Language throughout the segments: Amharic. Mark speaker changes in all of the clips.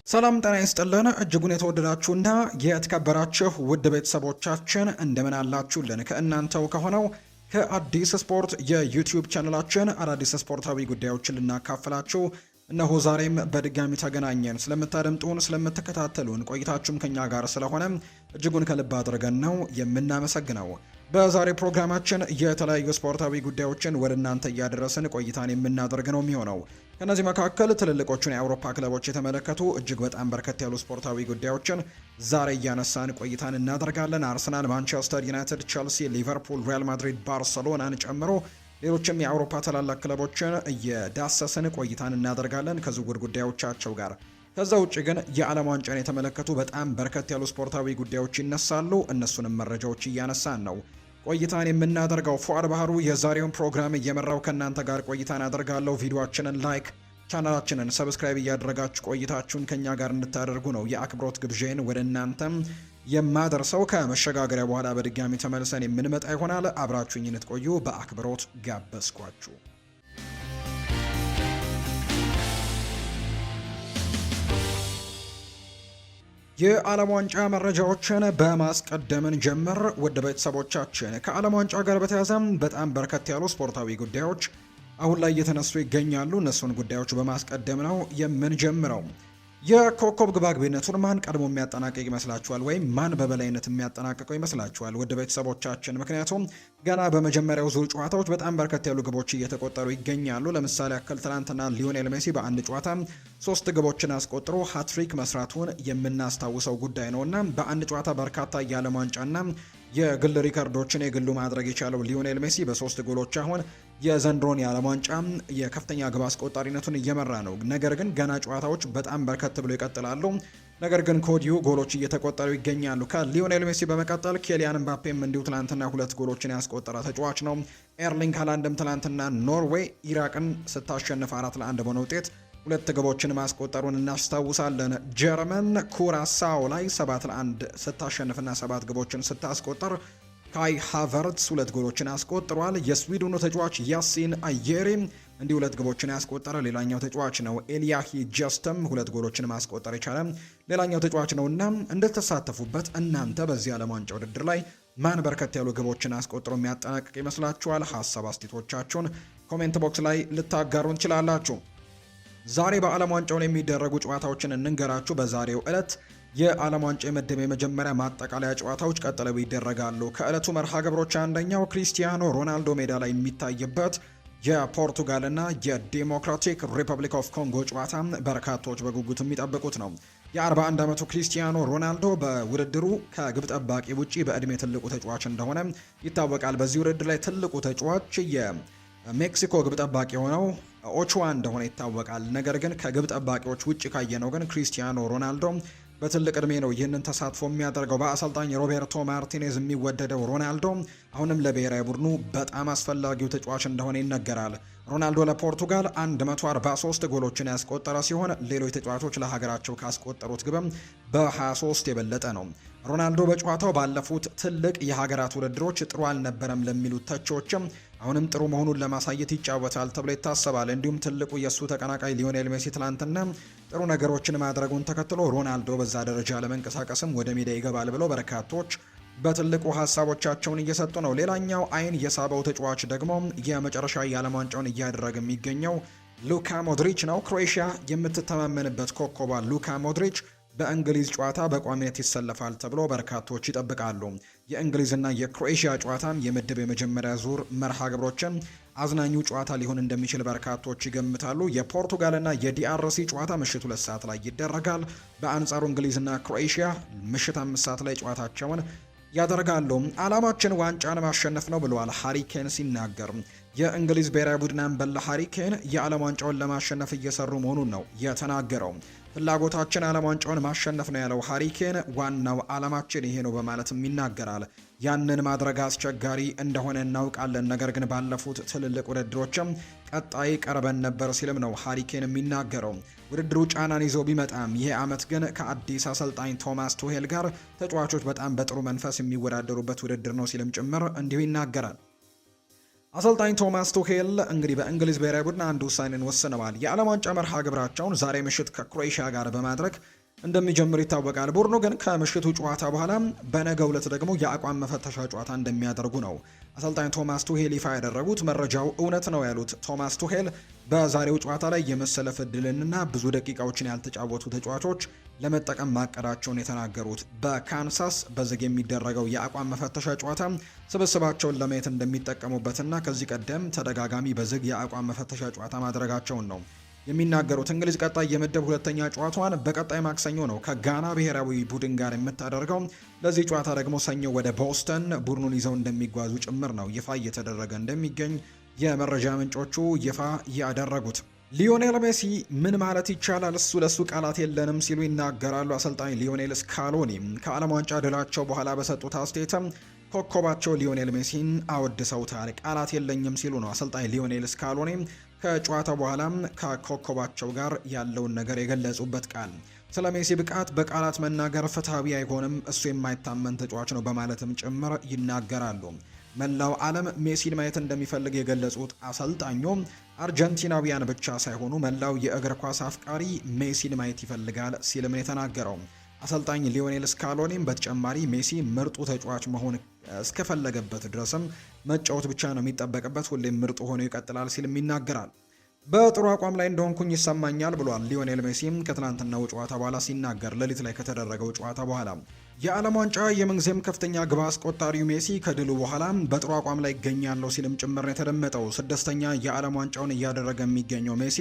Speaker 1: ሰላም ጤና ይስጥልን እጅጉን የተወደዳችሁና የተከበራችሁ ውድ ቤተሰቦቻችን እንደምን አላችሁልን? ከእናንተው ከሆነው ከአዲስ ስፖርት የዩቲዩብ ቻናላችን አዳዲስ ስፖርታዊ ጉዳዮችን ልናካፍላችሁ እነሆ ዛሬም በድጋሚ ተገናኘን። ስለምታደምጡን፣ ስለምትከታተሉን ቆይታችሁም ከኛ ጋር ስለሆነ እጅጉን ከልብ አድርገን ነው የምናመሰግነው። በዛሬ ፕሮግራማችን የተለያዩ ስፖርታዊ ጉዳዮችን ወደ እናንተ እያደረስን ቆይታን የምናደርግ ነው የሚሆነው። ከነዚህ መካከል ትልልቆቹን የአውሮፓ ክለቦች የተመለከቱ እጅግ በጣም በርከት ያሉ ስፖርታዊ ጉዳዮችን ዛሬ እያነሳን ቆይታን እናደርጋለን። አርሰናል፣ ማንቸስተር ዩናይትድ፣ ቸልሲ፣ ሊቨርፑል፣ ሪያል ማድሪድ፣ ባርሰሎናን ጨምሮ ሌሎችም የአውሮፓ ታላላቅ ክለቦችን እየዳሰስን ቆይታን እናደርጋለን ከዝውውር ጉዳዮቻቸው ጋር። ከዛ ውጭ ግን የዓለም ዋንጫን የተመለከቱ በጣም በርከት ያሉ ስፖርታዊ ጉዳዮች ይነሳሉ። እነሱንም መረጃዎች እያነሳን ነው ቆይታን የምናደርገው። ፉአድ ባህሩ የዛሬውን ፕሮግራም እየመራው ከእናንተ ጋር ቆይታን አደርጋለሁ። ቪዲዮአችንን ላይክ፣ ቻናላችንን ሰብስክራይብ እያደረጋችሁ ቆይታችሁን ከኛ ጋር እንድታደርጉ ነው የአክብሮት ግብዣን ወደ እናንተም የማደርሰው። ከመሸጋገሪያ በኋላ በድጋሚ ተመልሰን የምንመጣ ይሆናል። አብራችሁኝ እንድትቆዩ በአክብሮት ጋበዝኳችሁ። የዓለም ዋንጫ መረጃዎችን በማስቀደምን ጀምር። ውድ ቤተሰቦቻችን ከዓለም ዋንጫ ጋር በተያያዘ በጣም በርከት ያሉ ስፖርታዊ ጉዳዮች አሁን ላይ እየተነሱ ይገኛሉ። እነሱን ጉዳዮች በማስቀደም ነው የምንጀምረው። የኮከብ ግባግቢነቱን ማን ቀድሞ የሚያጠናቅቅ ይመስላችኋል? ወይም ማን በበላይነት የሚያጠናቅቀው ይመስላችኋል? ውድ ቤተሰቦቻችን ምክንያቱም ገና በመጀመሪያው ዙር ጨዋታዎች በጣም በርከት ያሉ ግቦች እየተቆጠሩ ይገኛሉ። ለምሳሌ ያክል ትናንትና ሊዮኔል ሜሲ በአንድ ጨዋታ 3 ግቦችን አስቆጥሮ ሃትሪክ መስራቱን የምናስታውሰው ጉዳይ ነውና በአንድ ጨዋታ በርካታ የዓለም ዋንጫና የግል ሪከርዶችን የግሉ ማድረግ የቻለው ሊዮኔል ሜሲ በ3 ጎሎች አሁን የዘንድሮን የዓለም ዋንጫ የከፍተኛ ግብ አስቆጣሪነቱን እየመራ ነው። ነገር ግን ገና ጨዋታዎች በጣም በርከት ብሎ ይቀጥላሉ። ነገር ግን ከወዲሁ ጎሎች እየተቆጠሩ ይገኛሉ። ከሊዮኔል ሜሲ በመቀጠል ኬሊያን ምባፔም እንዲሁ ትላንትና 2 ጎሎችን ያስቆጠረ ተጫዋች ነው። ኤርሊንግ ሃላንድም ትላንትና ኖርዌይ ኢራቅን ስታሸንፍ 4-1 በሆነ ውጤት 2 ግቦችን ማስቆጠሩን እናስታውሳለን። ጀርመን ኩራሳው ላይ 7-1 ስታሸንፍና 7 ግቦችን ስታስቆጠር ካይ ሃቨርትስ 2 ጎሎችን አስቆጥሯል። የስዊድኑ ተጫዋች ያሲን አየሪ እንዲሁ 2 ግቦችን ያስቆጠረ ሌላኛው ተጫዋች ነው። ኤልያሂ ጀስተም 2 ጎሎችን ማስቆጠር የቻለ ሌላኛው ተጫዋች ነውና እንድትሳተፉበት እናንተ በዚህ ዓለም ዋንጫ ውድድር ላይ ማን በርከት ያሉ ግቦችን አስቆጥሮ የሚያጠናቅቅ ይመስላችኋል? ሀሳብ አስቴቶቻችሁን ኮሜንት ቦክስ ላይ ልታጋሩ እንችላላችሁ። ዛሬ በዓለም ዋንጫው ላይ የሚደረጉ ጨዋታዎችን እንንገራችሁ። በዛሬው ዕለት የዓለም ዋንጫ የምድብ የመጀመሪያ ማጠቃለያ ጨዋታዎች ቀጥለው ይደረጋሉ። ከዕለቱ መርሃ ግብሮች አንደኛው ክሪስቲያኖ ሮናልዶ ሜዳ ላይ የሚታይበት የፖርቱጋልና የዲሞክራቲክ ሪፐብሊክ ኦፍ ኮንጎ ጨዋታ በርካቶች በጉጉት የሚጠብቁት ነው። የ41 ዓመቱ ክሪስቲያኖ ሮናልዶ በውድድሩ ከግብ ጠባቂ ውጪ በዕድሜ ትልቁ ተጫዋች እንደሆነ ይታወቃል። በዚህ ውድድር ላይ ትልቁ ተጫዋች የሜክሲኮ ግብ ጠባቂ የሆነው ኦቹዋ እንደሆነ ይታወቃል። ነገር ግን ከግብ ጠባቂዎች ውጪ ካየነው ግን ክሪስቲያኖ ሮናልዶ በትልቅ እድሜ ነው ይህንን ተሳትፎ የሚያደርገው። በአሰልጣኝ ሮቤርቶ ማርቲኔዝ የሚወደደው ሮናልዶ አሁንም ለብሔራዊ ቡድኑ በጣም አስፈላጊው ተጫዋች እንደሆነ ይነገራል። ሮናልዶ ለፖርቱጋል 143 ጎሎችን ያስቆጠረ ሲሆን ሌሎች ተጫዋቾች ለሀገራቸው ካስቆጠሩት ግብም በ23 የበለጠ ነው። ሮናልዶ በጨዋታው ባለፉት ትልቅ የሀገራት ውድድሮች ጥሩ አልነበረም ለሚሉት ተቾችም አሁንም ጥሩ መሆኑን ለማሳየት ይጫወታል ተብሎ ይታሰባል። እንዲሁም ትልቁ የእሱ ተቀናቃይ ሊዮኔል ሜሲ ትላንትና ጥሩ ነገሮችን ማድረጉን ተከትሎ ሮናልዶ በዛ ደረጃ ለመንቀሳቀስም ወደ ሜዳ ይገባል ብለው በርካቶች በትልቁ ሀሳቦቻቸውን እየሰጡ ነው። ሌላኛው አይን የሳበው ተጫዋች ደግሞ የመጨረሻ የዓለም ዋንጫውን እያደረገ የሚገኘው ሉካ ሞድሪች ነው። ክሮኤሽያ የምትተማመንበት ኮከቧ ሉካ ሞድሪች በእንግሊዝ ጨዋታ በቋሚነት ይሰለፋል ተብሎ በርካቶች ይጠብቃሉ። የእንግሊዝና የክሮኤሽያ ጨዋታም የምድብ የመጀመሪያ ዙር መርሃ ግብሮችን አዝናኙ ጨዋታ ሊሆን እንደሚችል በርካቶች ይገምታሉ። የፖርቱጋልና የዲአርሲ ጨዋታ ምሽት 2 ሰዓት ላይ ይደረጋል። በአንጻሩ እንግሊዝና ክሮኤሽያ ምሽት 5 ሰዓት ላይ ጨዋታቸውን ያደርጋሉ። ዓላማችን ዋንጫን ማሸነፍ ነው ብለዋል ሃሪ ኬን ሲናገር። የእንግሊዝ ብሔራዊ ቡድን አምበል ሃሪ ኬን የዓለም ዋንጫውን ለማሸነፍ እየሰሩ መሆኑን ነው የተናገረው። ፍላጎታችን ዓለም ዋንጫውን ማሸነፍ ነው ያለው ሃሪ ኬን ዋናው ዓላማችን ይሄ ነው በማለትም ይናገራል። ያንን ማድረግ አስቸጋሪ እንደሆነ እናውቃለን፣ ነገር ግን ባለፉት ትልልቅ ውድድሮችም ቀጣይ ቀርበን ነበር ሲልም ነው ሃሪ ኬን የሚናገረው። ውድድሩ ጫናን ይዞ ቢመጣም ይሄ ዓመት ግን ከአዲስ አሰልጣኝ ቶማስ ቱሄል ጋር ተጫዋቾች በጣም በጥሩ መንፈስ የሚወዳደሩበት ውድድር ነው ሲልም ጭምር እንዲሁ ይናገራል። አሰልጣኝ ቶማስ ቱሄል እንግዲህ በእንግሊዝ ብሔራዊ ቡድን አንድ ውሳኔን ወስነዋል። የዓለም ዋንጫ መርሃ ግብራቸውን ዛሬ ምሽት ከክሮኤሽያ ጋር በማድረግ እንደሚጀምር ይታወቃል። ቡድኑ ግን ከምሽቱ ጨዋታ በኋላ በነገው ዕለት ደግሞ የአቋም መፈተሻ ጨዋታ እንደሚያደርጉ ነው አሰልጣኝ ቶማስ ቱሄል ይፋ ያደረጉት። መረጃው እውነት ነው ያሉት ቶማስ ቱሄል በዛሬው ጨዋታ ላይ የመሰለፍ እድልንና ብዙ ደቂቃዎችን ያልተጫወቱ ተጫዋቾች ለመጠቀም ማቀዳቸውን የተናገሩት በካንሳስ በዝግ የሚደረገው የአቋም መፈተሻ ጨዋታ ስብስባቸውን ለማየት እንደሚጠቀሙበትና ከዚህ ቀደም ተደጋጋሚ በዝግ የአቋም መፈተሻ ጨዋታ ማድረጋቸውን ነው የሚናገሩት። እንግሊዝ ቀጣይ የምድብ ሁለተኛ ጨዋታዋን በቀጣይ ማክሰኞ ነው ከጋና ብሔራዊ ቡድን ጋር የምታደርገው። ለዚህ ጨዋታ ደግሞ ሰኞ ወደ ቦስተን ቡድኑን ይዘው እንደሚጓዙ ጭምር ነው ይፋ እየተደረገ እንደሚገኝ የመረጃ ምንጮቹ ይፋ ያደረጉት። ሊዮኔል ሜሲ ምን ማለት ይቻላል እሱ ለሱ ቃላት የለንም ሲሉ ይናገራሉ አሰልጣኝ ሊዮኔል ስካሎኒ። ከዓለም ዋንጫ ድላቸው በኋላ በሰጡት አስተያየትም ኮከባቸው ሊዮኔል ሜሲን አወድሰውታል። ቃላት የለኝም ሲሉ ነው አሰልጣኝ ሊዮኔል ስካሎኒ ከጨዋታ በኋላም ከኮከባቸው ጋር ያለውን ነገር የገለጹበት ቃል። ስለ ሜሲ ብቃት በቃላት መናገር ፍትሐዊ አይሆንም፣ እሱ የማይታመን ተጫዋች ነው በማለትም ጭምር ይናገራሉ። መላው ዓለም ሜሲን ማየት እንደሚፈልግ የገለጹት አሰልጣኙ አርጀንቲናውያን ብቻ ሳይሆኑ መላው የእግር ኳስ አፍቃሪ ሜሲን ማየት ይፈልጋል ሲልም ነው የተናገረው። አሰልጣኝ ሊዮኔል ስካሎኒም በተጨማሪ ሜሲ ምርጡ ተጫዋች መሆን እስከፈለገበት ድረስም መጫወት ብቻ ነው የሚጠበቅበት፣ ሁሌም ምርጡ ሆኖ ይቀጥላል ሲልም ይናገራል። በጥሩ አቋም ላይ እንደሆንኩኝ ይሰማኛል ብሏል ሊዮኔል ሜሲም ከትናንትናው ጨዋታ በኋላ ሲናገር፣ ሌሊት ላይ ከተደረገው ጨዋታ በኋላ የዓለም ዋንጫ የምንጊዜም ከፍተኛ ግብ አስቆጣሪው ሜሲ ከድሉ በኋላ በጥሩ አቋም ላይ ይገኛለሁ ሲልም ጭምር የተደመጠው። ስድስተኛ የዓለም ዋንጫውን እያደረገ የሚገኘው ሜሲ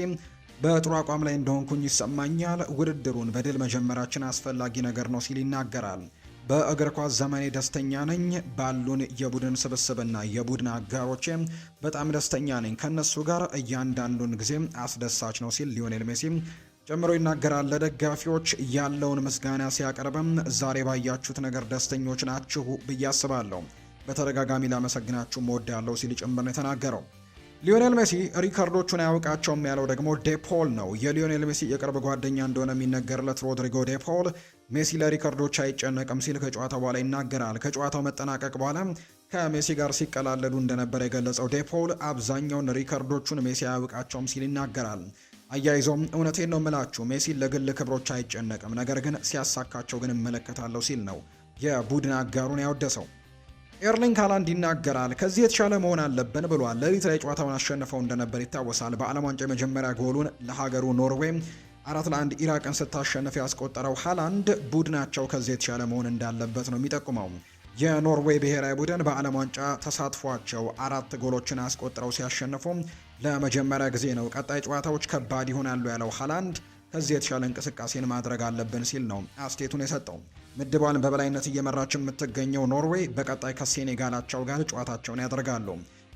Speaker 1: በጥሩ አቋም ላይ እንደሆንኩኝ ይሰማኛል፣ ውድድሩን በድል መጀመራችን አስፈላጊ ነገር ነው ሲል ይናገራል። በእግር ኳስ ዘመኔ ደስተኛ ነኝ፣ ባሉን የቡድን ስብስብና የቡድን አጋሮቼ በጣም ደስተኛ ነኝ፣ ከነሱ ጋር እያንዳንዱን ጊዜ አስደሳች ነው ሲል ሊዮኔል ሜሲ ጨምሮ ይናገራል። ለደጋፊዎች ያለውን ምስጋና ሲያቀርብም ዛሬ ባያችሁት ነገር ደስተኞች ናችሁ ብዬ አስባለሁ፣ በተደጋጋሚ ላመሰግናችሁ እወዳለሁ ሲል ጭምር ነው የተናገረው። ሊዮኔል ሜሲ ሪካርዶቹን አያውቃቸውም ያለው ደግሞ ዴፖል ነው። የሊዮኔል ሜሲ የቅርብ ጓደኛ እንደሆነ የሚነገርለት ሮድሪጎ ዴፖል ሜሲ ለሪካርዶች አይጨነቅም ሲል ከጨዋታው በኋላ ይናገራል። ከጨዋታው መጠናቀቅ በኋላ ከሜሲ ጋር ሲቀላለዱ እንደነበር የገለጸው ዴፖል አብዛኛውን ሪካርዶቹን ሜሲ አያውቃቸውም ሲል ይናገራል። አያይዞም እውነቴን ነው የምላችሁ ሜሲ ለግል ክብሮች አይጨነቅም፣ ነገር ግን ሲያሳካቸው ግን እመለከታለሁ ሲል ነው የቡድን አጋሩን ያወደሰው። ኤርሊንግ ሃላንድ ይናገራል። ከዚህ የተሻለ መሆን አለብን ብሏል። ሌሊት ላይ ጨዋታውን አሸንፈው እንደነበር ይታወሳል። በዓለም ዋንጫ የመጀመሪያ ጎሉን ለሀገሩ ኖርዌይ 4-1 ኢራቅን ስታሸንፍ ያስቆጠረው ሃላንድ ቡድናቸው ከዚህ የተሻለ መሆን እንዳለበት ነው የሚጠቁመው። የኖርዌይ ብሔራዊ ቡድን በዓለም ዋንጫ ተሳትፏቸው 4 ጎሎችን አስቆጥረው ሲያሸንፉ ለመጀመሪያ ጊዜ ነው። ቀጣይ ጨዋታዎች ከባድ ይሆናሉ ያለው ሃላንድ ከዚህ የተሻለ እንቅስቃሴን ማድረግ አለብን ሲል ነው አስቴቱን የሰጠው። ምድቧን በበላይነት እየመራች የምትገኘው ኖርዌይ በቀጣይ ከሴኔጋላቸው ጋር ጨዋታቸውን ያደርጋሉ።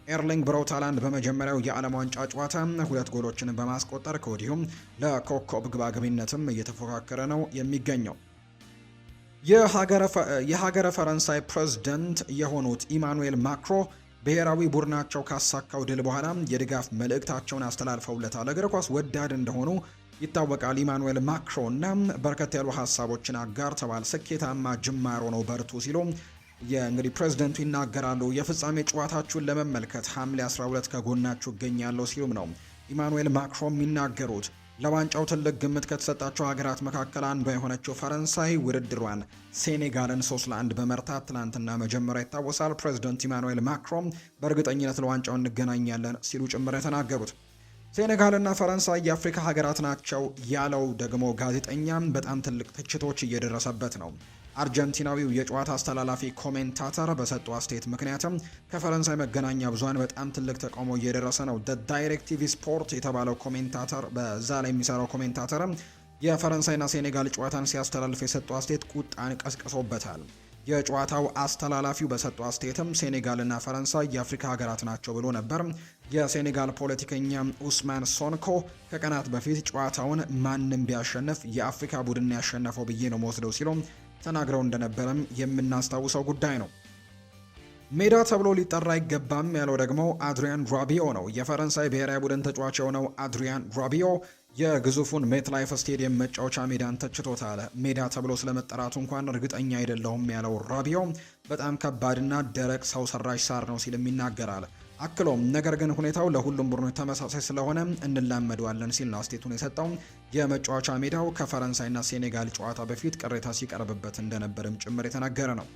Speaker 1: ኤርሊንግ ብራውት ሃላንድ በመጀመሪያው የዓለም ዋንጫ ጨዋታ 2 ጎሎችን በማስቆጠር ከወዲሁም ለኮከብ ግባግቢነትም እየተፎካከረ ነው የሚገኘው። የሀገረ ፈረንሳይ ፕሬዝዳንት የሆኑት ኢማኑኤል ማክሮ ብሔራዊ ቡድናቸው ካሳካው ድል በኋላ የድጋፍ መልእክታቸውን አስተላልፈውለታል። እግር ኳስ ወዳድ እንደሆኑ ይታወቃል። ኢማኑኤል ማክሮን በርከት ያሉ ሀሳቦችን አጋርተዋል። ስኬታማ ጅማሮ ነው፣ በርቱ ሲሉ እንግዲህ ፕሬዝደንቱ ይናገራሉ። የፍጻሜ ጨዋታችሁን ለመመልከት ሐምሌ 12 ከጎናችሁ እገኛለሁ ሲሉም ነው ኢማኑኤል ማክሮን የሚናገሩት። ለዋንጫው ትልቅ ግምት ከተሰጣቸው ሀገራት መካከል አንዷ የሆነችው ፈረንሳይ ውድድሯን ሴኔጋልን 3-1 በመርታት ትናንትና መጀመሪያ ይታወሳል። ፕሬዝደንት ኢማኑኤል ማክሮን በእርግጠኝነት ለዋንጫው እንገናኛለን ሲሉ ጭምር የተናገሩት። ሴኔጋልና ፈረንሳይ የአፍሪካ ሀገራት ናቸው ያለው ደግሞ ጋዜጠኛም በጣም ትልቅ ትችቶች እየደረሰበት ነው። አርጀንቲናዊው የጨዋታ አስተላላፊ ኮሜንታተር በሰጡ አስተያየት ምክንያትም ከፈረንሳይ መገናኛ ብዙሃን በጣም ትልቅ ተቃውሞ እየደረሰ ነው። ዳይሬክቲቪ ስፖርት የተባለው ኮሜንታተር በዛ ላይ የሚሰራው ኮሜንታተርም የፈረንሳይና ሴኔጋል ጨዋታን ሲያስተላልፍ የሰጡ አስተያየት ቁጣን ቀስቅሶበታል። የጨዋታው አስተላላፊው በሰጡ አስተያየትም ሴኔጋልና ፈረንሳይ የአፍሪካ ሀገራት ናቸው ብሎ ነበር። የሴኔጋል ፖለቲከኛ ኡስማን ሶንኮ ከቀናት በፊት ጨዋታውን ማንም ቢያሸንፍ የአፍሪካ ቡድን ያሸነፈው ብዬ ነው መወስደው ሲሉ ተናግረው እንደነበረም የምናስታውሰው ጉዳይ ነው። ሜዳ ተብሎ ሊጠራ አይገባም ያለው ደግሞ አድሪያን ራቢዮ ነው። የፈረንሳይ ብሔራዊ ቡድን ተጫዋች የሆነው አድሪያን ራቢዮ የግዙፉን ሜት ላይፍ ስቴዲየም መጫወቻ ሜዳን ተችቶታል። ሜዳ ተብሎ ስለመጠራቱ እንኳን እርግጠኛ አይደለሁም ያለው ራቢዮ በጣም ከባድና ደረቅ ሰው ሰራሽ ሳር ነው ሲልም ይናገራል። አክሎም ነገር ግን ሁኔታው ለሁሉም ቡድኖች ተመሳሳይ ስለሆነ እንላመደዋለን ሲል ነው አስቴቱን የሰጠው። የመጫወቻ ሜዳው ከፈረንሳይና ሴኔጋል ጨዋታ በፊት ቅሬታ ሲቀርብበት እንደነበርም ጭምር የተናገረ ነው።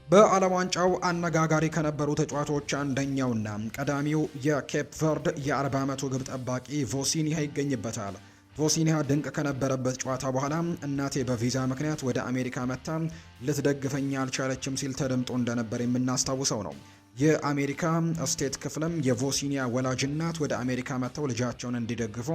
Speaker 1: በዓለም ዋንጫው አነጋጋሪ ከነበሩ ተጫዋቾች አንደኛውና ቀዳሚው የኬፕ ቨርድ የ40 ዓመቱ ግብ ጠባቂ ቮሲኒሃ ይገኝበታል። ቮሲኒሃ ድንቅ ከነበረበት ጨዋታ በኋላ እናቴ በቪዛ ምክንያት ወደ አሜሪካ መጥታ ልትደግፈኝ አልቻለችም ሲል ተደምጦ እንደነበር የምናስታውሰው ነው። የአሜሪካ ስቴት ክፍልም የቮሲኒያ ወላጅ እናት ወደ አሜሪካ መጥተው ልጃቸውን እንዲደግፉ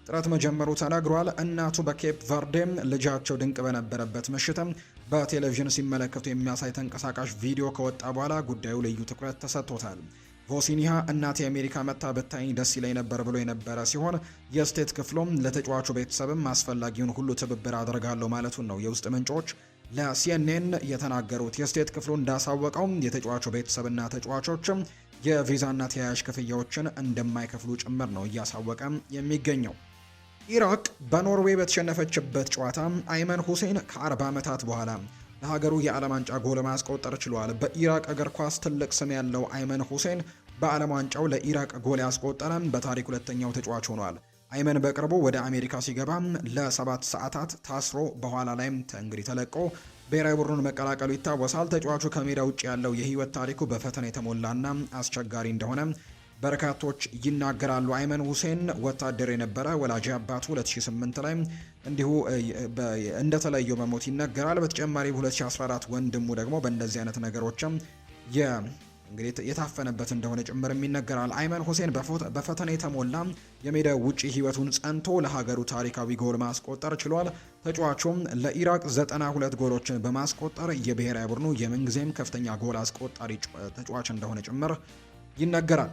Speaker 1: ጥረት መጀመሩ ተናግሯል። እናቱ በኬፕ ቨርዴም ልጃቸው ድንቅ በነበረበት ምሽትም በቴሌቪዥን ሲመለከቱ የሚያሳይ ተንቀሳቃሽ ቪዲዮ ከወጣ በኋላ ጉዳዩ ልዩ ትኩረት ተሰጥቶታል። ቮሲኒሃ እናቴ የአሜሪካ መጥታ ብታኝ ደስ ይለኝ ነበር ብሎ የነበረ ሲሆን የስቴት ክፍሉም ለተጫዋቹ ቤተሰብም አስፈላጊውን ሁሉ ትብብር አድርጋለሁ ማለቱን ነው የውስጥ ምንጮች ለሲኤንኤን የተናገሩት። የስቴት ክፍሉ እንዳሳወቀው የተጫዋቹ ቤተሰብና ተጫዋቾችም የቪዛና ተያያዥ ክፍያዎችን እንደማይከፍሉ ጭምር ነው እያሳወቀ የሚገኘው። ኢራቅ በኖርዌይ በተሸነፈችበት ጨዋታ አይመን ሁሴን ከ40 ዓመታት በኋላ ለሀገሩ የዓለም ዋንጫ ጎል ማስቆጠር ችሏል። በኢራቅ እግር ኳስ ትልቅ ስም ያለው አይመን ሁሴን በዓለም ዋንጫው ለኢራቅ ጎል ያስቆጠረ በታሪክ ሁለተኛው ተጫዋች ሆኗል። አይመን በቅርቡ ወደ አሜሪካ ሲገባ ለ7 ሰዓታት ታስሮ በኋላ ላይም እንግዲህ ተለቆ ብሔራዊ ቡድኑን መቀላቀሉ ይታወሳል። ተጫዋቹ ከሜዳ ውጭ ያለው የህይወት ታሪኩ በፈተና የተሞላና አስቸጋሪ እንደሆነ በርካቶች ይናገራሉ። አይመን ሁሴን ወታደር የነበረ ወላጅ አባቱ 2008 ላይ እንዲሁ እንደተለየው በሞት ይነገራል። በተጨማሪ 2014 ወንድሙ ደግሞ በእንደዚህ አይነት ነገሮችም እንግዲህ የታፈነበት እንደሆነ ጭምርም ይነገራል። አይመን ሁሴን በፈተና የተሞላ የሜዳ ውጪ ህይወቱን ጸንቶ ለሀገሩ ታሪካዊ ጎል ማስቆጠር ችሏል። ተጫዋቹም ለኢራቅ 92 ጎሎችን በማስቆጠር የብሔራዊ ቡድኑ የምንጊዜም ከፍተኛ ጎል አስቆጣሪ ተጫዋች እንደሆነ ጭምር ይነገራል።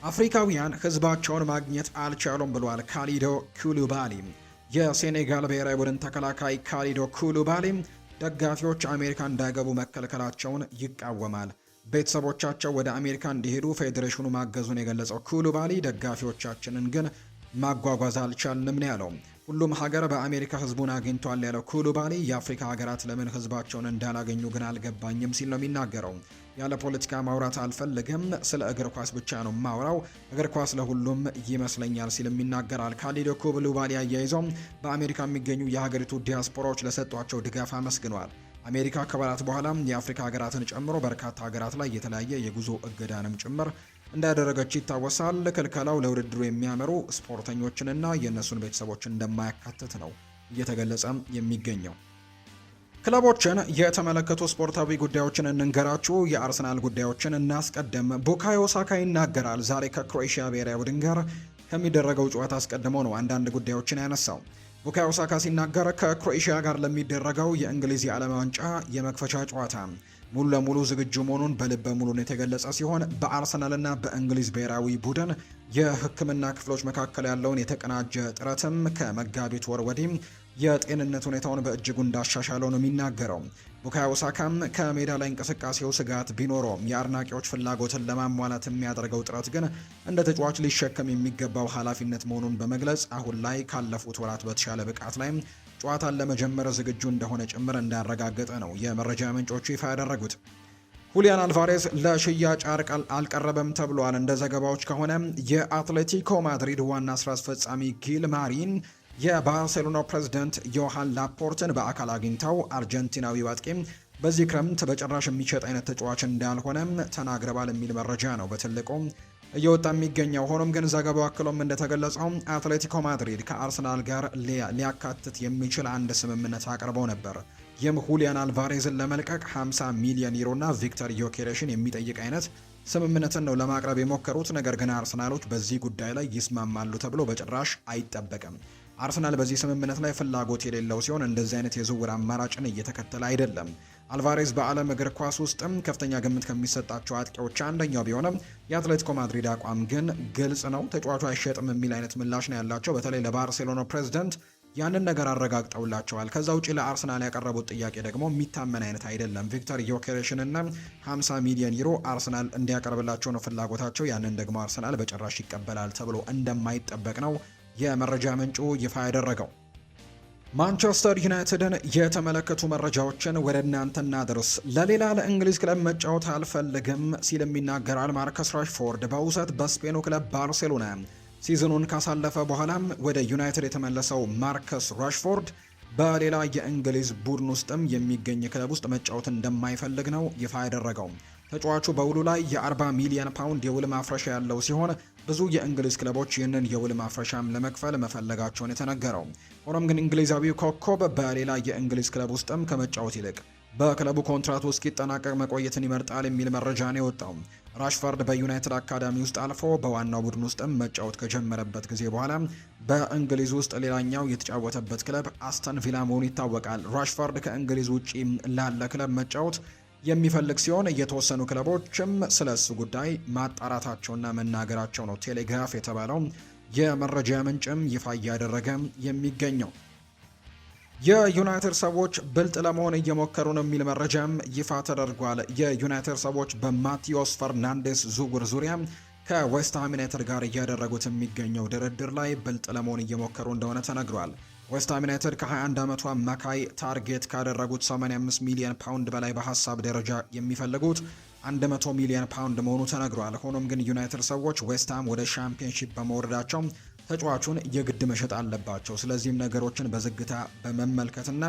Speaker 1: አፍሪካውያን ህዝባቸውን ማግኘት አልቻሉም ብሏል ካሊዶ ኩሉባሊ። የሴኔጋል ብሔራዊ ቡድን ተከላካይ ካሊዶ ኩሉባሊ ደጋፊዎች አሜሪካ እንዳይገቡ መከልከላቸውን ይቃወማል። ቤተሰቦቻቸው ወደ አሜሪካ እንዲሄዱ ፌዴሬሽኑ ማገዙን የገለጸው ኩሉባሊ ደጋፊዎቻችንን ግን ማጓጓዝ አልቻልንም ነው ያለው። ሁሉም ሀገር በአሜሪካ ህዝቡን አግኝቷል ያለው ኩሉባሊ የአፍሪካ ሀገራት ለምን ህዝባቸውን እንዳላገኙ ግን አልገባኝም ሲል ነው የሚናገረው። ያለ ፖለቲካ ማውራት አልፈልግም፣ ስለ እግር ኳስ ብቻ ነው ማውራው፣ እግር ኳስ ለሁሉም ይመስለኛል ሲልም ይናገራል። ካሊዶ ኩሉባሊ አያይዘው በአሜሪካ የሚገኙ የሀገሪቱ ዲያስፖራዎች ለሰጧቸው ድጋፍ አመስግኗል። አሜሪካ ከበራት በኋላ የአፍሪካ ሀገራትን ጨምሮ በርካታ ሀገራት ላይ የተለያየ የጉዞ እገዳንም ጭምር እንዳደረገች ይታወሳል። ክልከላው ለውድድሩ የሚያመሩ ስፖርተኞችንና የእነሱን ቤተሰቦች እንደማያካትት ነው እየተገለጸ የሚገኘው። ክለቦችን የተመለከቱ ስፖርታዊ ጉዳዮችን እንንገራችሁ። የአርሰናል ጉዳዮችን እናስቀድም። ቡካዮ ሳካ ይናገራል። ዛሬ ከክሮኤሽያ ብሔራዊ ቡድን ጋር ከሚደረገው ጨዋታ አስቀድሞ ነው አንዳንድ ጉዳዮችን ያነሳው። ቡካዮ ሳካ ሲናገር ከክሮኤሽያ ጋር ለሚደረገው የእንግሊዝ የዓለም ዋንጫ የመክፈቻ ጨዋታ ሙሉ ለሙሉ ዝግጁ መሆኑን በልበ ሙሉን የተገለጸ ሲሆን በአርሰናልና በእንግሊዝ ብሔራዊ ቡድን የሕክምና ክፍሎች መካከል ያለውን የተቀናጀ ጥረትም ከመጋቢት ወር ወዲህ የጤንነት ሁኔታውን በእጅጉ እንዳሻሻለው ነው የሚናገረው። ቡካዮ ሳካም ከሜዳ ላይ እንቅስቃሴው ስጋት ቢኖረውም የአድናቂዎች ፍላጎትን ለማሟላት የሚያደርገው ጥረት ግን እንደ ተጫዋች ሊሸከም የሚገባው ኃላፊነት መሆኑን በመግለጽ አሁን ላይ ካለፉት ወራት በተሻለ ብቃት ላይ ጨዋታን ለመጀመር ዝግጁ እንደሆነ ጭምር እንዳረጋገጠ ነው የመረጃ ምንጮቹ ይፋ ያደረጉት። ሁሊያን አልቫሬዝ ለሽያጭ አልቀረበም ተብሏል። እንደ ዘገባዎች ከሆነ የአትሌቲኮ ማድሪድ ዋና ስራ አስፈጻሚ ጊል ማሪን የባርሴሎናው ፕሬዝዳንት ዮሃን ላፖርትን በአካል አግኝተው አርጀንቲናዊ አጥቂም በዚህ ክረምት በጭራሽ የሚሸጥ አይነት ተጫዋች እንዳልሆነም ተናግረዋል የሚል መረጃ ነው በትልቁ እየወጣ የሚገኘው። ሆኖም ግን ዘገባው አክሎም እንደተገለጸው አትሌቲኮ ማድሪድ ከአርሰናል ጋር ሊያካትት የሚችል አንድ ስምምነት አቅርበው ነበር። ይህም ሁሊያን አልቫሬዝን ለመልቀቅ 50 ሚሊዮን ዩሮና ቪክተር ዮኬሬሽን የሚጠይቅ አይነት ስምምነትን ነው ለማቅረብ የሞከሩት። ነገር ግን አርሰናሎች በዚህ ጉዳይ ላይ ይስማማሉ ተብሎ በጭራሽ አይጠበቅም። አርሰናል በዚህ ስምምነት ላይ ፍላጎት የሌለው ሲሆን እንደዚህ አይነት የዝውውር አማራጭን እየተከተለ አይደለም። አልቫሬዝ በዓለም እግር ኳስ ውስጥም ከፍተኛ ግምት ከሚሰጣቸው አጥቂዎች አንደኛው ቢሆንም የአትሌቲኮ ማድሪድ አቋም ግን ግልጽ ነው። ተጫዋቹ አይሸጥም የሚል አይነት ምላሽ ነው ያላቸው። በተለይ ለባርሴሎና ፕሬዝዳንት ያንን ነገር አረጋግጠውላቸዋል። ከዛ ውጪ ለአርሰናል ያቀረቡት ጥያቄ ደግሞ የሚታመን አይነት አይደለም። ቪክተር ዮኬሬሽን እና 50 ሚሊዮን ዩሮ አርሰናል እንዲያቀርብላቸው ነው ፍላጎታቸው። ያንን ደግሞ አርሰናል በጭራሽ ይቀበላል ተብሎ እንደማይጠበቅ ነው የመረጃ ምንጩ ይፋ ያደረገው። ማንቸስተር ዩናይትድን የተመለከቱ መረጃዎችን ወደ እናንተ እናድርስ። ለሌላ ለእንግሊዝ ክለብ መጫወት አልፈልግም ሲልም ይናገራል ማርከስ ራሽፎርድ። በውሰት በስፔኑ ክለብ ባርሴሎና ሲዝኑን ካሳለፈ በኋላም ወደ ዩናይትድ የተመለሰው ማርከስ ራሽፎርድ በሌላ የእንግሊዝ ቡድን ውስጥም የሚገኝ ክለብ ውስጥ መጫወት እንደማይፈልግ ነው ይፋ ያደረገው። ተጫዋቹ በውሉ ላይ የ40 ሚሊዮን ፓውንድ የውል ማፍረሻ ያለው ሲሆን ብዙ የእንግሊዝ ክለቦች ይህንን የውል ማፍረሻም ለመክፈል መፈለጋቸውን የተነገረው። ሆኖም ግን እንግሊዛዊው ኮከብ በሌላ የእንግሊዝ ክለብ ውስጥም ከመጫወት ይልቅ በክለቡ ኮንትራቱ እስኪጠናቀቅ መቆየትን ይመርጣል የሚል መረጃ ነው የወጣው። ራሽፈርድ በዩናይትድ አካዳሚ ውስጥ አልፎ በዋናው ቡድን ውስጥም መጫወት ከጀመረበት ጊዜ በኋላ በእንግሊዝ ውስጥ ሌላኛው የተጫወተበት ክለብ አስተን ቪላ መሆኑ ይታወቃል። ራሽፈርድ ከእንግሊዝ ውጪ ላለ ክለብ መጫወት የሚፈልግ ሲሆን የተወሰኑ ክለቦችም ስለሱ ጉዳይ ማጣራታቸውና መናገራቸው ነው ቴሌግራፍ የተባለው የመረጃ ምንጭም ይፋ እያደረገ የሚገኘው። የዩናይትድ ሰዎች ብልጥ ለመሆን እየሞከሩ ነው የሚል መረጃም ይፋ ተደርጓል። የዩናይትድ ሰዎች በማቲዮስ ፈርናንዴስ ዝውውር ዙሪያ ከዌስትሃም ዩናይትድ ጋር እያደረጉት የሚገኘው ድርድር ላይ ብልጥ ለመሆን እየሞከሩ እንደሆነ ተነግሯል። ዌስትሃም ዩናይትድ ከ21 ዓመቱ አማካይ ታርጌት ካደረጉት 85 ሚሊዮን ፓውንድ በላይ በሀሳብ ደረጃ የሚፈልጉት 100 ሚሊዮን ፓውንድ መሆኑ ተነግሯል። ሆኖም ግን ዩናይትድ ሰዎች ዌስትሃም ወደ ሻምፒዮንሺፕ በመውረዳቸው ተጫዋቹን የግድ መሸጥ አለባቸው። ስለዚህም ነገሮችን በዝግታ በመመልከትና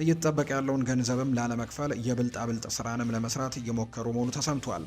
Speaker 1: እየተጠበቀ ያለውን ገንዘብም ላለመክፈል የብልጣብልጥ ስራንም ለመስራት እየሞከሩ መሆኑ ተሰምቷል።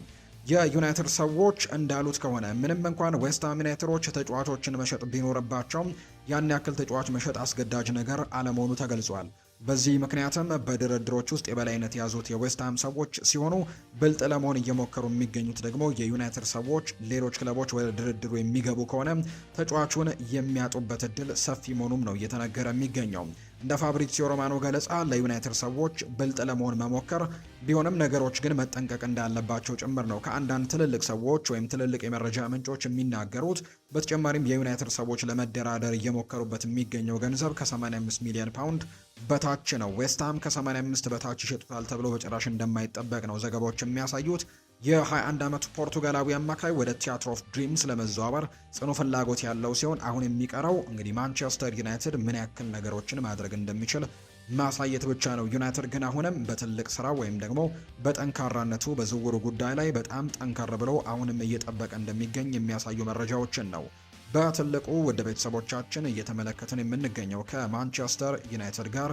Speaker 1: የዩናይትድ ሰዎች እንዳሉት ከሆነ ምንም እንኳን ዌስትሃም ዩናይትዶች ተጫዋቾችን መሸጥ ቢኖርባቸውም ያን ያክል ተጫዋች መሸጥ አስገዳጅ ነገር አለመሆኑ ተገልጿል። በዚህ ምክንያትም በድርድሮች ውስጥ የበላይነት የያዙት የዌስትሃም ሰዎች ሲሆኑ ብልጥ ለመሆን እየሞከሩ የሚገኙት ደግሞ የዩናይትድ ሰዎች ሌሎች ክለቦች ወደ ድርድሩ የሚገቡ ከሆነ ተጫዋቹን የሚያጡበት እድል ሰፊ መሆኑም ነው እየተነገረ የሚገኘው። እንደ ፋብሪዚዮ ሮማኖ ገለጻ ለዩናይትድ ሰዎች ብልጥ ለመሆን መሞከር ቢሆንም ነገሮች ግን መጠንቀቅ እንዳለባቸው ጭምር ነው ከአንዳንድ ትልልቅ ሰዎች ወይም ትልልቅ የመረጃ ምንጮች የሚናገሩት። በተጨማሪም የዩናይትድ ሰዎች ለመደራደር እየሞከሩበት የሚገኘው ገንዘብ ከ85 ሚሊዮን ፓውንድ በታች ነው። ዌስትሃም ከ85 በታች ይሸጡታል ተብሎ በጭራሽ እንደማይጠበቅ ነው ዘገባዎች የሚያሳዩት። የ21 ዓመቱ ፖርቱጋላዊ አማካይ ወደ ቲያትር ኦፍ ድሪምስ ለመዘዋወር ጽኑ ፍላጎት ያለው ሲሆን አሁን የሚቀረው እንግዲህ ማንቸስተር ዩናይትድ ምን ያክል ነገሮችን ማድረግ እንደሚችል ማሳየት ብቻ ነው። ዩናይትድ ግን አሁንም በትልቅ ስራ ወይም ደግሞ በጠንካራነቱ በዝውውሩ ጉዳይ ላይ በጣም ጠንከር ብሎ አሁንም እየጠበቀ እንደሚገኝ የሚያሳዩ መረጃዎችን ነው በትልቁ ወደ ቤተሰቦቻችን እየተመለከትን የምንገኘው ከማንቸስተር ዩናይትድ ጋር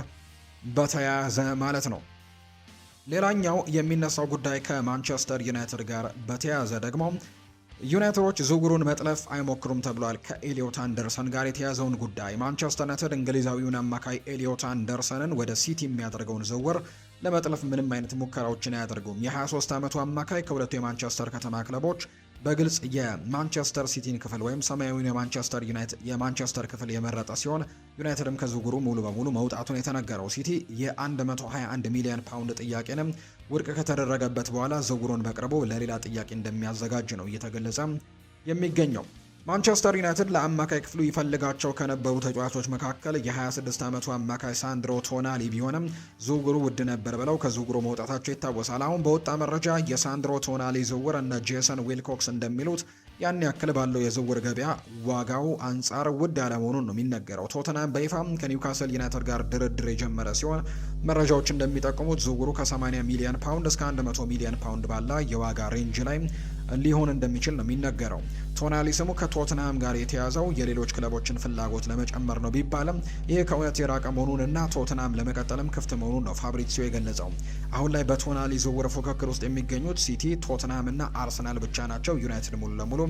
Speaker 1: በተያያዘ ማለት ነው። ሌላኛው የሚነሳው ጉዳይ ከማንቸስተር ዩናይትድ ጋር በተያያዘ ደግሞ ዩናይትዶች ዝውውሩን መጥለፍ አይሞክሩም ተብሏል። ከኤሊዮት አንደርሰን ጋር የተያዘውን ጉዳይ ማንቸስተር ዩናይትድ እንግሊዛዊውን አማካይ ኤሊዮት አንደርሰንን ወደ ሲቲ የሚያደርገውን ዝውውር ለመጥለፍ ምንም አይነት ሙከራዎችን አያደርጉም። የ23 ዓመቱ አማካይ ከሁለቱ የማንቸስተር ከተማ ክለቦች በግልጽ የማንቸስተር ሲቲን ክፍል ወይም ሰማያዊውን የማንቸስተር ክፍል የመረጠ ሲሆን ዩናይትድም ከዝውውሩ ሙሉ በሙሉ መውጣቱን የተነገረው። ሲቲ የ121 ሚሊዮን ፓውንድ ጥያቄንም ውድቅ ከተደረገበት በኋላ ዝውውሩን በቅርቡ ለሌላ ጥያቄ እንደሚያዘጋጅ ነው እየተገለጸ የሚገኘው። ማንቸስተር ዩናይትድ ለአማካይ ክፍሉ ይፈልጋቸው ከነበሩ ተጫዋቾች መካከል የ26 ዓመቱ አማካይ ሳንድሮ ቶናሊ ቢሆንም ዝውውሩ ውድ ነበር ብለው ከዝውውሩ መውጣታቸው ይታወሳል። አሁን በወጣ መረጃ የሳንድሮ ቶናሊ ዝውውር እነ ጄሰን ዊልኮክስ እንደሚሉት ያን ያክል ባለው የዝውውር ገበያ ዋጋው አንጻር ውድ አለመሆኑን ነው የሚነገረው። ቶተናም በይፋም ከኒውካስል ዩናይትድ ጋር ድርድር የጀመረ ሲሆን መረጃዎች እንደሚጠቁሙት ዝውውሩ ከ80 ሚሊዮን ፓውንድ እስከ 100 ሚሊዮን ፓውንድ ባለ የዋጋ ሬንጅ ላይ ሊሆን እንደሚችል ነው የሚነገረው። ቶናሊ ስሙ ከቶትንሃም ጋር የተያዘው የሌሎች ክለቦችን ፍላጎት ለመጨመር ነው ቢባልም ይህ ከእውነት የራቀ መሆኑንና ቶትንሃም ለመቀጠልም ክፍት መሆኑን ነው ፋብሪዚዮ የገለጸው። አሁን ላይ በቶናሊ ዝውውር ፉክክር ውስጥ የሚገኙት ሲቲ፣ ቶትንሃም እና አርሰናል ብቻ ናቸው። ዩናይትድ ሙሉ ለሙሉ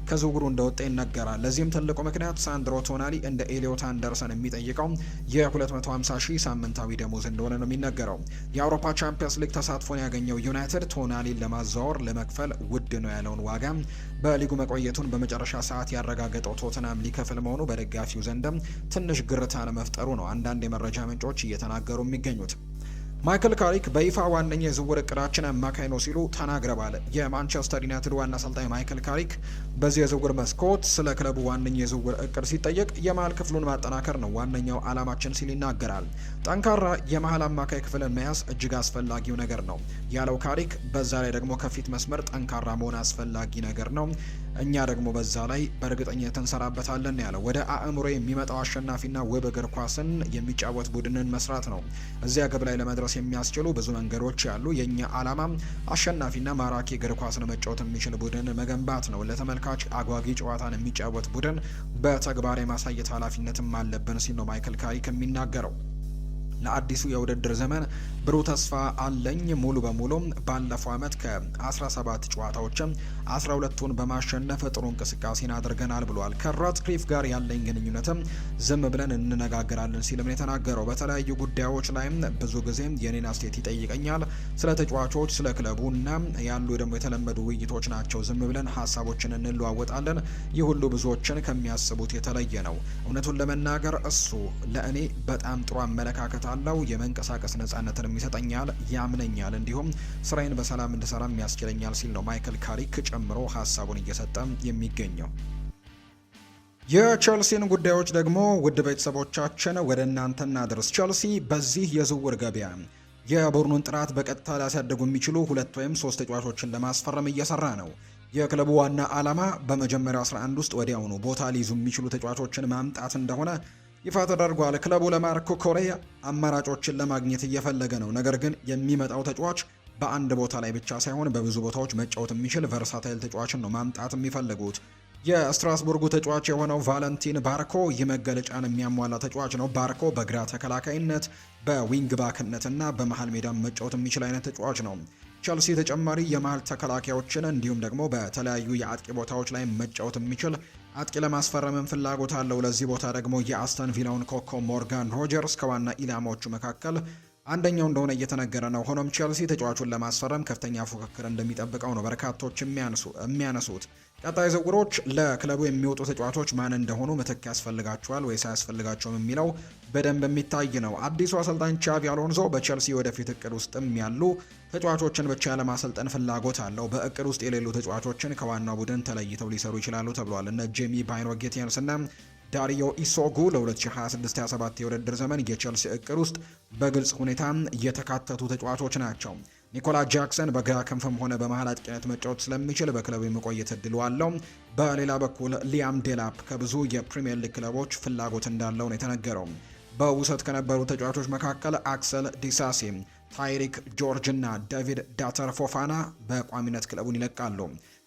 Speaker 1: ከዝውውሩ እንደወጣ ይነገራል። ለዚህም ትልቁ ምክንያት ሳንድሮ ቶናሊ እንደ ኤሊዮት አንደርሰን የሚጠይቀው የ250 ሺህ ሳምንታዊ ደሞዝ እንደሆነ ነው የሚነገረው። የአውሮፓ ቻምፒየንስ ሊግ ተሳትፎን ያገኘው ዩናይትድ ቶናሊን ለማዛወር ለመክፈል ውድ ነው ያለውን ዋጋ በሊጉ መቆየቱን በመጨረሻ ሰዓት ያረጋገጠው ቶተንሃም ሊከፍል መሆኑ በደጋፊው ዘንድም ትንሽ ግርታን መፍጠሩ ነው አንዳንድ የመረጃ ምንጮች እየተናገሩ የሚገኙት። ማይክል ካሪክ በይፋ ዋነኛ የዝውውር እቅዳችን አማካይ ነው ሲሉ ተናግረዋል። የማንቸስተር ዩናይትድ ዋና አሰልጣኝ ማይክል ካሪክ በዚህ የዝውውር መስኮት ስለ ክለቡ ዋነኛ የዝውውር እቅድ ሲጠየቅ የመሀል ክፍሉን ማጠናከር ነው ዋነኛው ዓላማችን ሲል ይናገራል። ጠንካራ የመሀል አማካይ ክፍልን መያዝ እጅግ አስፈላጊው ነገር ነው ያለው ካሪክ፣ በዛ ላይ ደግሞ ከፊት መስመር ጠንካራ መሆን አስፈላጊ ነገር ነው። እኛ ደግሞ በዛ ላይ በእርግጠኝነት እንሰራበታለን ያለው ወደ አእምሮ የሚመጣው አሸናፊና ውብ እግር ኳስን የሚጫወት ቡድንን መስራት ነው። እዚያ ግብ ላይ ለመድረስ የሚያስችሉ ብዙ መንገዶች ያሉ፣ የኛ ዓላማ አሸናፊና ማራኪ እግር ኳስን መጫወት የሚችል ቡድን መገንባት ነው። ለተመልካች አጓጊ ጨዋታን የሚጫወት ቡድን በተግባር የማሳየት ኃላፊነትም አለብን ሲል ነው ማይክል ካሪክ የሚናገረው። ለአዲሱ የውድድር ዘመን ብሩህ ተስፋ አለኝ። ሙሉ በሙሉ ባለፈው ዓመት ከ17 ጨዋታዎችም 12ቱን በማሸነፍ ጥሩ እንቅስቃሴን አድርገናል ብሏል። ከራትክሊፍ ጋር ያለኝ ግንኙነትም ዝም ብለን እንነጋገራለን ሲልም የተናገረው። በተለያዩ ጉዳዮች ላይም ብዙ ጊዜ የኔን አስተያየት ይጠይቀኛል። ስለ ተጫዋቾች፣ ስለ ክለቡና ያሉ ደግሞ የተለመዱ ውይይቶች ናቸው። ዝም ብለን ሀሳቦችን እንለዋወጣለን። ይህ ሁሉ ብዙዎችን ከሚያስቡት የተለየ ነው። እውነቱን ለመናገር እሱ ለእኔ በጣም ጥሩ አመለካከት አለው። የመንቀሳቀስ ነጻነትን ይሰጠኛል፣ ያምነኛል፣ እንዲሁም ስራዬን በሰላም እንድሰራ ያስችለኛል ሲል ነው ማይክል ካሪክ ጨምሮ ሀሳቡን እየሰጠ የሚገኘው። የቸልሲን ጉዳዮች ደግሞ ውድ ቤተሰቦቻችን ወደ እናንተ እናድርስ። ቸልሲ በዚህ የዝውውር ገበያ የቡድኑን ጥራት በቀጥታ ሊያሳድጉ የሚችሉ 2 ወይም 3 ተጫዋቾችን ለማስፈረም እየሰራ ነው። የክለቡ ዋና ዓላማ በመጀመሪያው 11 ውስጥ ወዲያውኑ ቦታ ሊይዙ የሚችሉ ተጫዋቾችን ማምጣት እንደሆነ ይፋ ተደርጓል። ክለቡ ለማርኮ ኮሬያ አማራጮችን ለማግኘት እየፈለገ ነው። ነገር ግን የሚመጣው ተጫዋች በአንድ ቦታ ላይ ብቻ ሳይሆን በብዙ ቦታዎች መጫወት የሚችል ቨርሳታይል ተጫዋችን ነው ማምጣት የሚፈልጉት። የስትራስቡርጉ ተጫዋች የሆነው ቫለንቲን ባርኮ ይህ መገለጫን የሚያሟላ ተጫዋች ነው። ባርኮ በግራ ተከላካይነት፣ በዊንግ ባክነትና በመሃል ሜዳም መጫወት የሚችል አይነት ተጫዋች ነው። ቸልሲ ተጨማሪ የመሃል ተከላካዮችን እንዲሁም ደግሞ በተለያዩ የአጥቂ ቦታዎች ላይ መጫወት የሚችል አጥቂ ለማስፈረምን ፍላጎት አለው። ለዚህ ቦታ ደግሞ የአስተን ቪላውን ኮከብ ሞርጋን ሮጀርስ ከዋና ኢላማዎቹ መካከል አንደኛው እንደሆነ እየተነገረ ነው። ሆኖም ቸልሲ ተጫዋቹን ለማስፈረም ከፍተኛ ፉክክር እንደሚጠብቀው ነው በርካቶች የሚያነሱት። ቀጣይ ዝውውሮች ለክለቡ የሚወጡ ተጫዋቾች ማን እንደሆኑ ምትክ ያስፈልጋቸዋል ወይስ አያስፈልጋቸውም የሚለው በደንብ የሚታይ ነው። አዲሱ አሰልጣኝ ቻቪ አሎንዞ በቸልሲ ወደፊት እቅድ ውስጥም ያሉ ተጫዋቾችን ብቻ ለማሰልጠን ፍላጎት አለው። በእቅድ ውስጥ የሌሉ ተጫዋቾችን ከዋናው ቡድን ተለይተው ሊሰሩ ይችላሉ ተብሏል። እነ ጄሚ ባይኖ ጌቲያንስ እና ዳሪዮ ኢሶጉ ለ2026/27 የውድድር ዘመን የቸልሲ እቅድ ውስጥ በግልጽ ሁኔታ የተካተቱ ተጫዋቾች ናቸው። ኒኮላ ጃክሰን በግራ ክንፍም ሆነ በመሃል አጥቂነት መጫወት ስለሚችል በክለቡ የመቆየት እድሉ አለው። በሌላ በኩል ሊያም ዴላፕ ከብዙ የፕሪሚየር ሊግ ክለቦች ፍላጎት እንዳለው ነው የተነገረው። በውሰት ከነበሩ ተጫዋቾች መካከል አክሰል ዲሳሲ፣ ታይሪክ ጆርጅ እና ዴቪድ ዳተር ፎፋና በቋሚነት ክለቡን ይለቃሉ።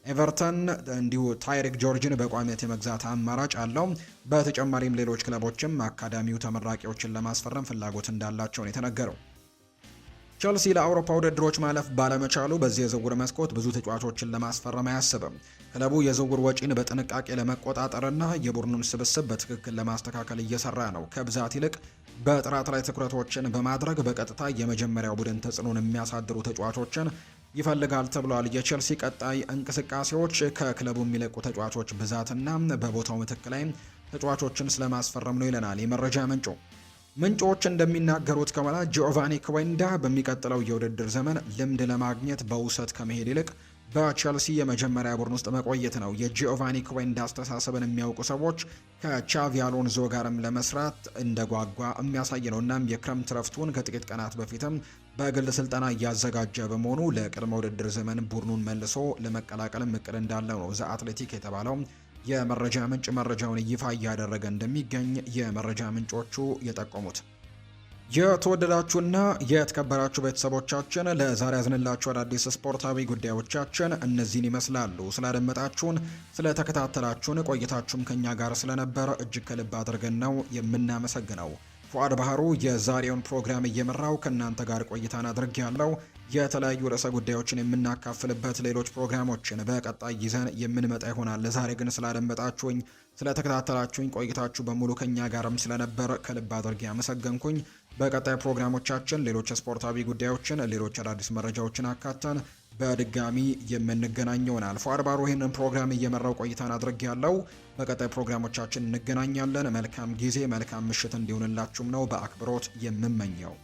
Speaker 1: ኤቨርተን እንዲሁ ታይሪክ ጆርጅን በቋሚነት የመግዛት አማራጭ አለው። በተጨማሪም ሌሎች ክለቦችም አካዳሚው ተመራቂዎችን ለማስፈረም ፍላጎት እንዳላቸው ነው የተነገረው። ቸልሲ ለአውሮፓ ውድድሮች ማለፍ ባለመቻሉ በዚህ የዝውውር መስኮት ብዙ ተጫዋቾችን ለማስፈረም አያስብም። ክለቡ የዝውውር ወጪን በጥንቃቄ ለመቆጣጠርና የቡድኑን ስብስብ በትክክል ለማስተካከል እየሰራ ነው። ከብዛት ይልቅ በጥራት ላይ ትኩረቶችን በማድረግ በቀጥታ የመጀመሪያው ቡድን ተጽዕኖን የሚያሳድሩ ተጫዋቾችን ይፈልጋል ተብሏል። የቸልሲ ቀጣይ እንቅስቃሴዎች ከክለቡ የሚለቁ ተጫዋቾች ብዛትና በቦታው ምትክ ላይ ተጫዋቾችን ስለማስፈረም ነው ይለናል የመረጃ ምንጮች እንደሚናገሩት ከሆነ ጂኦቫኒ ክዌንዳ በሚቀጥለው የውድድር ዘመን ልምድ ለማግኘት በውሰት ከመሄድ ይልቅ በቸልሲ የመጀመሪያ ቡድን ውስጥ መቆየት ነው። የጂኦቫኒ ክዌንዳ አስተሳሰብን የሚያውቁ ሰዎች ከቻቪ አሎንዞ ጋርም ለመስራት እንደጓጓ የሚያሳይ ነው። እናም የክረምት ረፍቱን ከጥቂት ቀናት በፊትም በግል ስልጠና እያዘጋጀ በመሆኑ ለቅድመ ውድድር ዘመን ቡድኑን መልሶ ለመቀላቀልም እቅድ እንዳለው ነው ዘ አትሌቲክ የተባለው የመረጃ ምንጭ መረጃውን ይፋ እያደረገ እንደሚገኝ የመረጃ ምንጮቹ የጠቆሙት። የተወደዳችሁና የተከበራችሁ ቤተሰቦቻችን ለዛሬ ያዝንላችሁ አዳዲስ ስፖርታዊ ጉዳዮቻችን እነዚህን ይመስላሉ። ስላደመጣችሁን፣ ስለተከታተላችሁን ቆይታችሁም ከኛ ጋር ስለነበረ እጅግ ከልብ አድርገን ነው የምናመሰግነው። ፉአድ ባህሩ የዛሬውን ፕሮግራም እየመራው ከእናንተ ጋር ቆይታን አድርጌያለሁ። የተለያዩ ርዕሰ ጉዳዮችን የምናካፍልበት ሌሎች ፕሮግራሞችን በቀጣይ ይዘን የምንመጣ ይሆናል። ለዛሬ ግን ስላደመጣችሁኝ፣ ስለተከታተላችሁኝ ቆይታችሁ በሙሉ ከኛ ጋርም ስለነበር ከልብ አድርጌ አመሰገንኩኝ። በቀጣይ ፕሮግራሞቻችን ሌሎች ስፖርታዊ ጉዳዮችን፣ ሌሎች አዳዲስ መረጃዎችን አካተን በድጋሚ የምንገናኘውን አልፎ አርባሮ ይህንን ፕሮግራም እየመራው ቆይታን አድርግ ያለው። በቀጣይ ፕሮግራሞቻችን እንገናኛለን። መልካም ጊዜ፣ መልካም ምሽት እንዲሆንላችሁም ነው በአክብሮት የምመኘው።